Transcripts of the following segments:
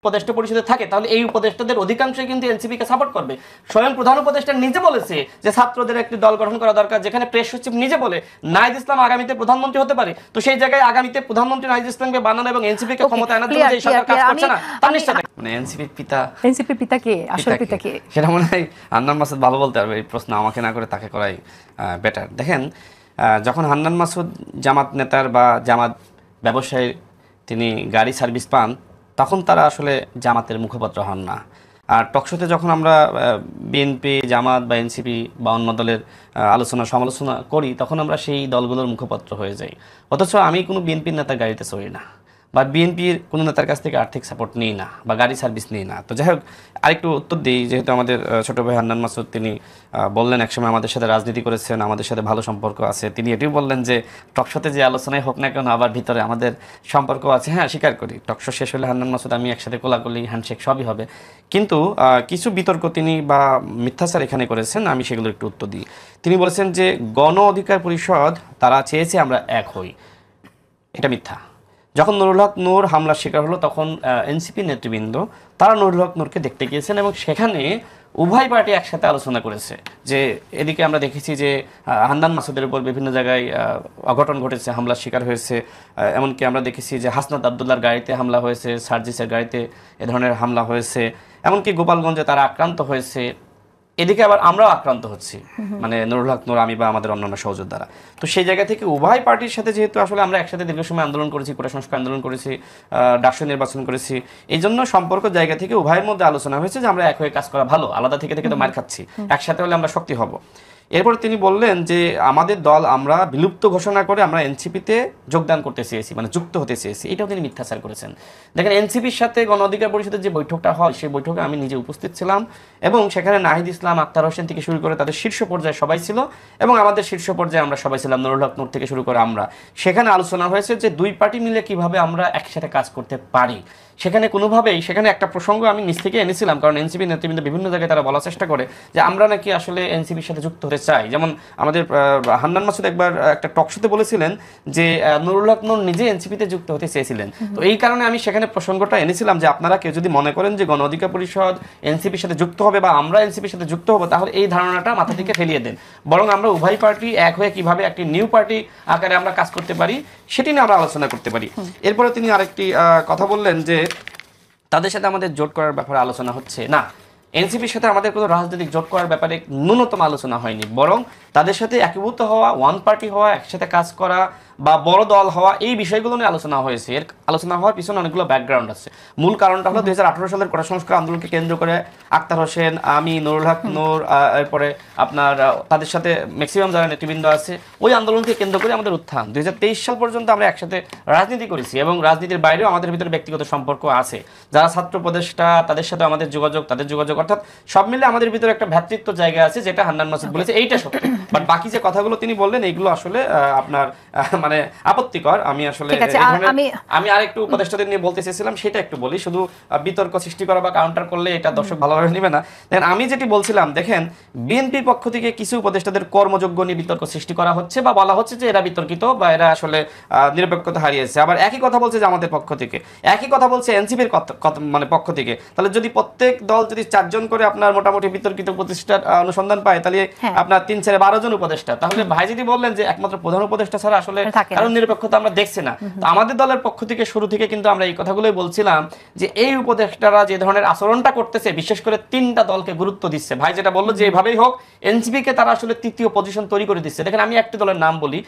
উপদেষ্টা পরিষদে থাকে তাহলে এই উপদেষ্টাদের অধিকাংশই কিন্তু এনসিপি কে সাপোর্ট করবে। স্বয়ং প্রধান উপদেষ্টা নিজে বলেছে যে ছাত্রদের একটি দল গঠন করা দরকার, যেখানে প্রেস সচিব নিজে বলে নাহিদ ইসলাম আগামীতে প্রধানমন্ত্রী হতে পারে। তো সেই জায়গায় আগামীতে প্রধানমন্ত্রী নাহিদ ইসলামকে বানানো এবং এনসিপি কে ক্ষমতা আনার জন্য যে সরকার কাজ করছে না তার নিশ্চয় মানে এনসিপির পিতা কে আসল পিতা কে সেটা মনে হয় হান্নান মাসুদ ভালো বলতে পারবে। এই প্রশ্ন আমাকে না করে তাকে করাই বেটার। দেখেন, যখন হান্নান মাসুদ জামাত নেতার বা জামাত ব্যবসায়ী তিনি গাড়ি সার্ভিস পান তখন তারা আসলে জামাতের মুখপাত্র হন না। আর টকশোতে যখন আমরা বিএনপি, জামাত বা এনসিপি বা অন্য দলের আলোচনা সমালোচনা করি তখন আমরা সেই দলগুলোর মুখপাত্র হয়ে যাই। অথচ আমি কোনো বিএনপির নেতার গাড়িতে চড়ি না বা বিএনপির কোনো নেতার কাছ থেকে আর্থিক সাপোর্ট নিই না বা গাড়ি সার্ভিস নিই না। তো যাই হোক, আরেকটু উত্তর দিই, যেহেতু আমাদের ছোটো ভাই হান্নান মাসুদ তিনি বললেন একসময় আমাদের সাথে রাজনীতি করেছেন, আমাদের সাথে ভালো সম্পর্ক আছে। তিনি এটিও বললেন যে টকশোতে যে আলোচনায় হোক না কেন আবার ভিতরে আমাদের সম্পর্ক আছে। হ্যাঁ, স্বীকার করি, টকশো শেষ হলে হান্নান মাসুদ আমি একসাথে কোলাকুলি হ্যান্ডশেক সবই হবে। কিন্তু কিছু বিতর্ক তিনি বা মিথ্যাচার এখানে করেছেন, আমি সেগুলোর একটু উত্তর দিই। তিনি বলেছেন যে গণ অধিকার পরিষদ তারা চেয়েছে আমরা এক হই, এটা মিথ্যা। যখন নুরুল হক নূর হামলার শিকার হলো তখন এনসিপি নেতৃবৃন্দ তারা নুরুল হক নূরকে দেখতে গিয়েছেন এবং সেখানে উভয় পার্টি একসাথে আলোচনা করেছে। যে এদিকে আমরা দেখেছি যে হান্নান মাসুদের উপর বিভিন্ন জায়গায় অঘটন ঘটেছে, হামলার শিকার হয়েছে। এমনকি আমরা দেখেছি যে হাসনাত আবদুল্লাহর গাড়িতে হামলা হয়েছে, সার্জিসের গাড়িতে এ ধরনের হামলা হয়েছে, এমনকি গোপালগঞ্জে তারা আক্রান্ত হয়েছে। এদিকে আবার আমরাও আক্রান্ত হচ্ছি, মানে নুরুল হক নূর, আমি বা আমাদের অন্যান্য সহযোদ্ধারা। তো সেই জায়গা থেকে উভয় পার্টির সাথে যেহেতু আসলে আমরা একসাথে দীর্ঘ সময় আন্দোলন করেছি, কোটা সংস্কার আন্দোলন করেছি, ডাকসু নির্বাচন করেছি, এই জন্য সম্পর্ক জায়গা থেকে উভয়ের মধ্যে আলোচনা হয়েছে যে আমরা এক হয়ে কাজ করা ভালো, আলাদা থেকে থেকে তো মার খাচ্ছি, একসাথে হলে আমরা শক্তি হব। এরপরে তিনি বললেন যে আমাদের দল আমরা বিলুপ্ত ঘোষণা করে আমরা এনসিপিতে যোগদান করতে চেয়েছি, মানে যুক্ত হতে চেয়েছি, এটাও তিনি মিথ্যাচার করেছেন। দেখেন, এনসিপির সাথে গণ অধিকার পরিষদের যে বৈঠকটা হয় সেই বৈঠকে আমি নিজে উপস্থিত ছিলাম এবং সেখানে নাহিদ ইসলাম, আক্তার হোসেন থেকে শুরু করে তাদের শীর্ষ পর্যায়ে সবাই ছিল এবং আমাদের শীর্ষ পর্যায়ে আমরা সবাই ছিলাম, নুরুল হক নূর থেকে শুরু করে আমরা। সেখানে আলোচনা হয়েছে যে দুই পার্টি মিলে কিভাবে আমরা একসাথে কাজ করতে পারি। সেখানে কোনোভাবেই, সেখানে একটা প্রসঙ্গ আমি নিজ থেকে এনেছিলাম, কারণ এনসিপি নেতৃবৃন্দ বিভিন্ন জায়গায় তারা বলার চেষ্টা করে যে আমরা নাকি আসলে এনসিপির সাথে যুক্ত হতে চাই। যেমন আমাদের হান্নান মাসুদ একবার একটা টকশোতে বলেছিলেন যে নুরুল হক নূর নিজে এনসিপিতে যুক্ত হতে চেয়েছিলেন। তো এই কারণে আমি সেখানে প্রসঙ্গটা এনেছিলাম যে আপনারা কেউ যদি মনে করেন যে গণ অধিকার পরিষদ এনসিপির সাথে যুক্ত হবে বা আমরা এনসিপির সাথে যুক্ত হবো তাহলে এই ধারণাটা মাথা থেকে ফেলিয়ে দেন, বরং আমরা উভয় পার্টি এক হয়ে কিভাবে একটি নিউ পার্টি আকারে আমরা কাজ করতে পারি সেটি নিয়ে আমরা আলোচনা করতে পারি। এরপরে তিনি আরেকটি কথা বললেন যে তাদের সাথে আমাদের জোট করার ব্যাপারে আলোচনা হচ্ছে না। এনসিপির সাথে আমাদের কোনো রাজনৈতিক জোট করার ব্যাপারে ন্যূনতম আলোচনা হয়নি, বরং তাদের সাথে একীভূত হওয়া, ওয়ান পার্টি হওয়া, একসাথে কাজ করা বা বড় দল হওয়া, এই বিষয়গুলো নিয়ে আলোচনা হয়েছে। এর আলোচনা হওয়ার পিছনে অনেকগুলো ব্যাকগ্রাউন্ড আছে। মূল কারণটা হলো 2018 সালের কোটা সংস্কার আন্দোলনকে কেন্দ্র করে আক্তার হোসেন, আমি, নুরুল হক নূর, এরপরে আপনার তাদের সাথে ম্যাক্সিমাম যারা নেতৃবৃন্দ আছে, ওই আন্দোলনকে কেন্দ্র করে আমাদের উত্থান। 2023 সাল পর্যন্ত আমরা একসাথে রাজনীতি করেছি এবং রাজনীতির বাইরেও আমাদের ভিতরে ব্যক্তিগত সম্পর্ক আছে। যারা ছাত্র উপদেষ্টা তাদের সাথে আমাদের যোগাযোগ, তাদের যোগাযোগ, অর্থাৎ সব মিলে আমাদের ভিতরে একটা ভ্রাতৃত্ব জায়গা আছে, যেটা হান্নান মাসুদ বলেছে এইটা সত্য। বাট বাকি যে কথাগুলো তিনি বললেন এইগুলো আসলে আপনার মানে আপত্তিকর। আমি আসলে আমি আরেকটু উপদেষ্টাদের নিয়ে বলতে চেয়েছিলাম, সেটা একটু বলি। শুধু বিতর্ক সৃষ্টি করা বা কাউন্টার করলে এটা দর্শক ভালোভাবে নেবে না। দেখেন, আমি যেটি বলছিলাম, দেখেন বিএনপির পক্ষ থেকে কিছু উপদেষ্টাদের কর্মযোগ্য নিয়ে বিতর্ক সৃষ্টি করা হচ্ছে বা বলা হচ্ছে যে এরা বিতর্কিত বা এরা আসলে নিরপেক্ষতা হারিয়েছে। আবার একই কথা বলছে যে আমাদের পক্ষ থেকে, একই কথা বলছে এনসিপির মানে পক্ষ থেকে। তাহলে যদি প্রত্যেক দল যদি 4 জন করে আপনার মোটামুটি বিতর্কিত উপদেষ্টার অনুসন্ধান পায় তাহলে আপনার 3 × 12 জন উপদেষ্টা। তাহলে ভাই যদি বললেন যে একমাত্র প্রধান উপদেষ্টা ছাড়া আসলে কারণ নিরপেক্ষতা আমরা দেখছি না। তো আমাদের দলের পক্ষ থেকে শুরু থেকে কিন্তু আমরা এই কথাগুলোই বলছিলাম যে এই উপদেষ্টারা যে ধরনের আচরণটা করতেছে, বিশেষ করে 3টা দলকে গুরুত্ব দিচ্ছে। ভাই যেটা বললো যে এভাবেই হোক এনসিপি কে তারা আসলে তৃতীয় পজিশন তৈরি করে দিচ্ছে। দেখেন, আমি একটি দলের নাম বলি,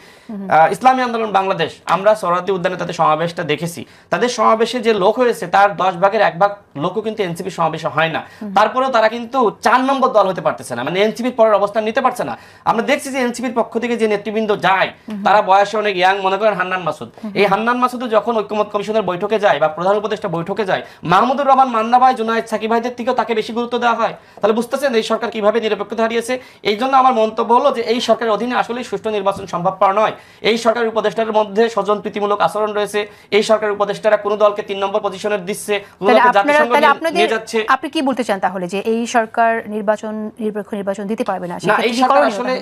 ইসলামী আন্দোলন বাংলাদেশ। আমরা সোহরাওয়ার্দী উদ্যানে তাদের সমাবেশটা দেখেছি। তাদের সমাবেশে যে লোক হয়েছে তার 10 ভাগের 1 ভাগ লোকও কিন্তু এনসিপি সমাবেশে হয় না। তারপরেও তারা কিন্তু 4 নম্বর দল হতে পারতেছে না, মানে এনসিপির পরের অবস্থান নিতে পারছে না। আমরা দেখছি যে এনসিপির পক্ষ থেকে যে নেতৃবৃন্দ যায় তারা বয়সে অনেক ইয়াং, মনে করেন হান্নান মাসুদ। এই হান্নান মাসুদ যখন ঐক্যমত কমিশনের বৈঠকে যায় বা প্রধান উপদেষ্টা বৈঠকে যায়, মাহমুদুর রহমান মান্না ভাই, জুনায়েদ সাকিব ভাইদের থেকেও তাকে বেশি গুরুত্ব দেওয়া হয়। তাহলে বুঝতেছেন এই সরকার কিভাবে নিরপেক্ষতা হারিয়েছে। এই জন্য আমার মন্তব্য হলো যে এই সরকারের অধীনে আসলে সুষ্ঠু নির্বাচন সম্ভবপর নয়। এই সরকারের উপদেষ্টাদের মধ্যে স্বজন প্রীতিমূলক আচরণ রয়েছে। এই সরকারের উপদেষ্টারা কোন দলকে 3 নম্বর পজিশনে দিচ্ছে, কোন দলকে জাতিসংঘ নিয়ে যাচ্ছে। আপনি কি বলতে চান তাহলে? তাহলে যে এই সরকার নিরপেক্ষ নির্বাচন দিতে পারবে না? না,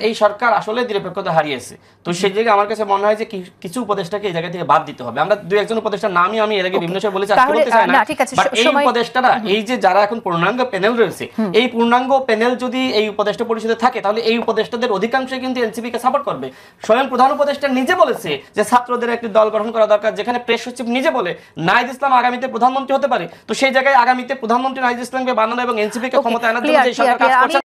এই সরকার আসলে নিরপেক্ষতা হারিয়েছে। তো সেই জায়গায় আমার কাছে মনে হয় যে কিছু উপদেষ্টাকে এই জায়গা থেকে বাদ দিতে হবে। আমরা দুই একজন উপদেষ্টার নামই আমি এর আগে বিভিন্ন সময় বলেছি, আজকে বলতে চাই না, বাট এই উপদেষ্টারা, এই যে যারা এখন পূর্ণাঙ্গ প্যানেল রয়েছে, এই পূর্ণাঙ্গ প্যানেল যদি এই উপদেষ্টা পরিষদে থাকে তাহলে এই উপদেষ্টাদের অধিকাংশই কিন্তু এনসিপি কে সাপোর্ট করবে। স্বয়ং প্রধান উপদেষ্টা নিজে বলেছে যে ছাত্রদের একটি দল গঠন করা দরকার, যেখানে প্রেস সচিব নিজে বলে নাহিদ ইসলাম আগামীতে প্রধানমন্ত্রী হতে পারে। তো সেই জায়গায় আগামীতে প্রধানমন্ত্রী নাহিদ ইসলামকে বানানো এবং এনসিপি কে ক্ষমতা আনার জন্য যে সরকার কাজ করছে